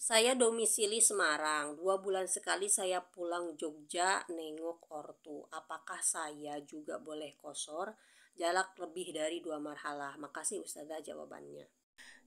Saya domisili Semarang. 2 bulan sekali saya pulang Jogja nengok ortu. Apakah saya juga boleh kosor? Jarak lebih dari 2 marhalah. Makasih Ustazah jawabannya.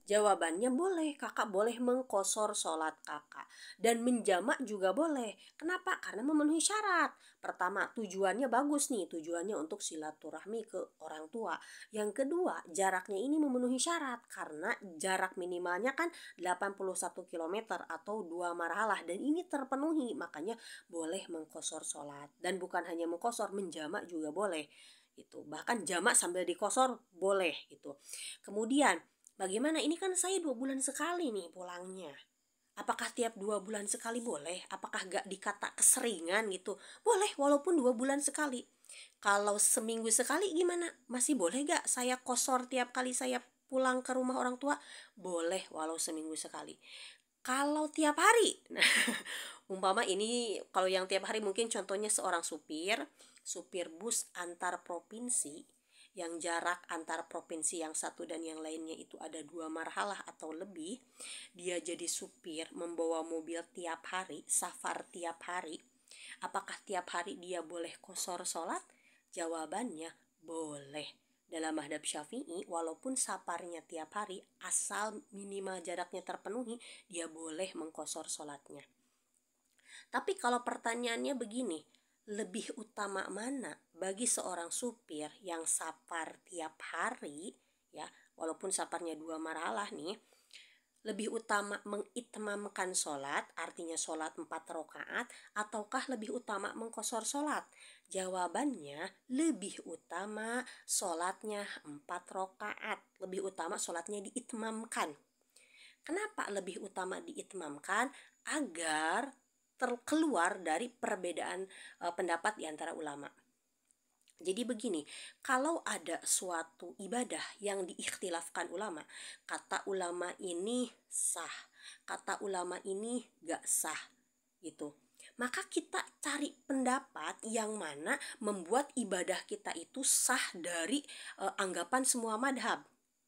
Jawabannya boleh, kakak boleh mengkosor sholat kakak. Dan menjamak juga boleh. Kenapa? Karena memenuhi syarat. Pertama, tujuannya bagus nih, tujuannya untuk silaturahmi ke orang tua. Yang kedua, jaraknya ini memenuhi syarat. Karena jarak minimalnya kan 81 km atau 2 marhalah. Dan ini terpenuhi, makanya boleh mengkosor sholat. Dan bukan hanya mengkosor, menjamak juga boleh. Itu bahkan jamak sambil dikosor boleh gitu. Kemudian bagaimana? Ini kan saya 2 bulan sekali nih pulangnya. Apakah tiap 2 bulan sekali boleh? Apakah gak dikata keseringan gitu? Boleh walaupun 2 bulan sekali. Kalau seminggu sekali gimana? Masih boleh gak saya kosor tiap kali saya pulang ke rumah orang tua? Boleh walau seminggu sekali. Kalau tiap hari, nah umpama ini kalau yang tiap hari mungkin contohnya seorang supir bus antar provinsi, yang jarak antar provinsi yang satu dan yang lainnya itu ada 2 marhalah atau lebih, dia jadi supir membawa mobil tiap hari, safar tiap hari. Apakah tiap hari dia boleh kosor sholat? Jawabannya boleh. Dalam mazhab Syafi'i, walaupun safarnya tiap hari, asal minimal jaraknya terpenuhi, dia boleh mengkosor sholatnya. Tapi kalau pertanyaannya begini, lebih utama mana bagi seorang supir yang safar tiap hari, ya, walaupun safarnya 2 marhalah nih, lebih utama mengitmamkan sholat, artinya sholat 4 rakaat, ataukah lebih utama mengkosor sholat? Jawabannya lebih utama sholatnya 4 rakaat, lebih utama sholatnya diitmamkan. Kenapa lebih utama diitmamkan? Agar terkeluar dari perbedaan pendapat di antara ulama. Jadi begini, kalau ada suatu ibadah yang diikhtilafkan ulama, kata ulama ini sah, kata ulama ini gak sah, gitu. Maka kita cari pendapat yang mana membuat ibadah kita itu sah dari anggapan semua madhab.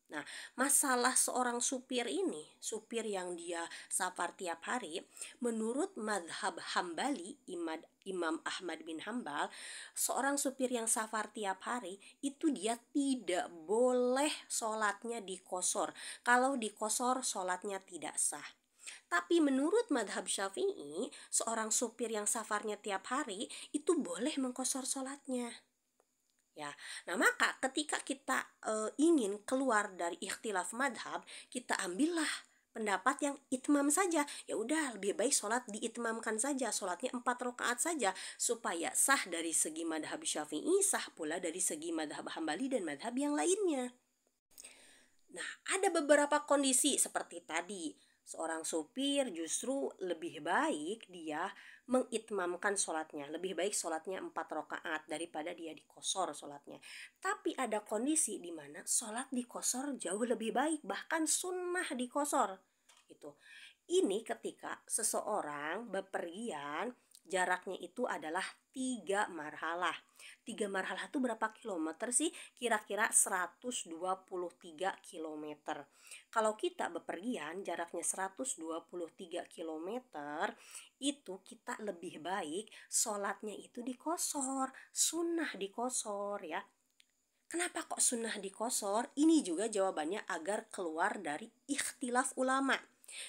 Nah, masalah seorang supir ini, supir yang dia safar tiap hari, menurut madhab Hambali, Imam Ahmad bin Hambal, seorang supir yang safar tiap hari, itu dia tidak boleh sholatnya dikosor. Kalau dikosor, sholatnya tidak sah. Tapi menurut madhab Syafi'i, seorang supir yang safarnya tiap hari, itu boleh mengkosor sholatnya. Ya, nah maka ketika kita ingin keluar dari ikhtilaf madhab, kita ambillah pendapat yang itmam saja. Ya udah, lebih baik sholat diitmamkan saja, sholatnya 4 rakaat saja, supaya sah dari segi madhab Syafi'i, sah pula dari segi madhab Hambali dan madhab yang lainnya. Nah, ada beberapa kondisi seperti tadi. Seorang supir justru lebih baik dia mengitmamkan sholatnya. Lebih baik sholatnya 4 rakaat daripada dia dikosor sholatnya. Tapi ada kondisi di mana sholat dikosor jauh lebih baik. Bahkan sunnah dikosor. Gitu. Ini ketika seseorang bepergian, jaraknya itu adalah 3 marhalah. 3 marhalah itu berapa kilometer sih? Kira-kira 123 kilometer. Kalau kita bepergian jaraknya 123 kilometer, itu kita lebih baik sholatnya itu dikosor, sunnah dikosor ya. Kenapa kok sunnah dikosor? Ini juga jawabannya agar keluar dari ikhtilaf ulama.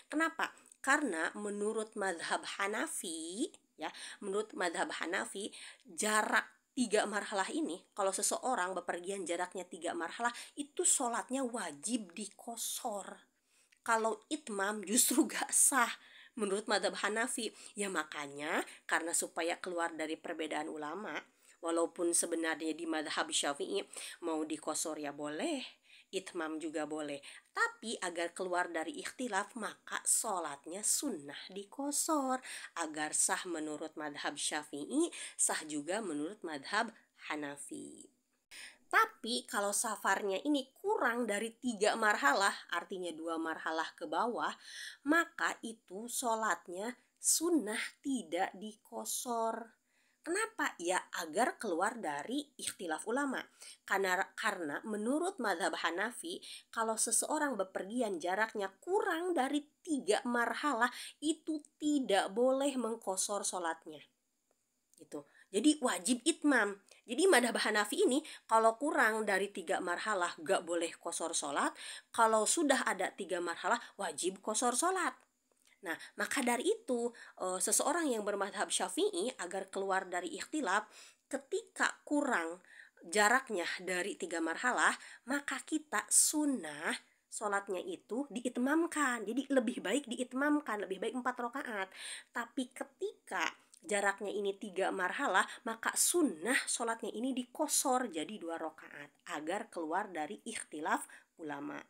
Kenapa? Karena menurut madhab Hanafi, ya, menurut madhab Hanafi, jarak 3 marhalah ini, kalau seseorang bepergian jaraknya 3 marhalah, itu sholatnya wajib dikosor. Kalau itmam justru gak sah menurut madhab Hanafi. Ya makanya karena supaya keluar dari perbedaan ulama, walaupun sebenarnya di madhab Syafi'i mau dikosor ya boleh, itmam juga boleh, tapi agar keluar dari ikhtilaf maka sholatnya sunnah dikosor agar sah menurut madhab Syafi'i, sah juga menurut madhab Hanafi. Tapi kalau safarnya ini kurang dari 3 marhalah, artinya 2 marhalah ke bawah, maka itu sholatnya sunnah tidak dikosor. Kenapa? Ya agar keluar dari ikhtilaf ulama. Karena menurut mazhab Hanafi, kalau seseorang bepergian jaraknya kurang dari 3 marhalah, itu tidak boleh mengqosor sholatnya. Gitu. Jadi wajib itmam. Jadi madhab Hanafi ini kalau kurang dari 3 marhalah gak boleh qosor sholat. Kalau sudah ada 3 marhalah wajib qosor sholat. Nah, maka dari itu, seseorang yang bermadhab Syafi'i agar keluar dari ikhtilaf, ketika kurang jaraknya dari 3 marhalah, maka kita sunnah sholatnya itu diitmamkan. Jadi lebih baik diitmamkan, lebih baik 4 rakaat. Tapi ketika jaraknya ini 3 marhalah, maka sunnah sholatnya ini dikosor jadi 2 rakaat agar keluar dari ikhtilaf ulama.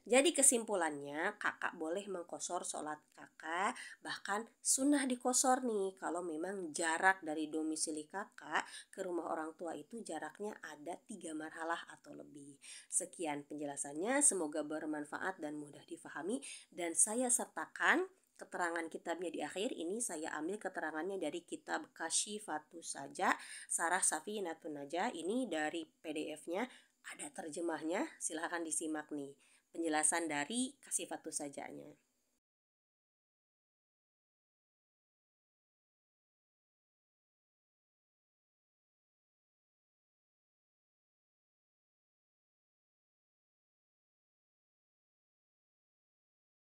Jadi kesimpulannya, kakak boleh mengkosor sholat kakak, bahkan sunnah dikosor nih kalau memang jarak dari domisili kakak ke rumah orang tua itu jaraknya ada 3 marhalah atau lebih. Sekian penjelasannya, semoga bermanfaat dan mudah difahami, dan saya sertakan keterangan kitabnya di akhir ini. Saya ambil keterangannya dari kitab Kasyifatus Saja Sarah Safinatun Najah. Ini dari PDF-nya, ada terjemahnya, silahkan disimak nih penjelasan dari Kasyifatus Sajanya.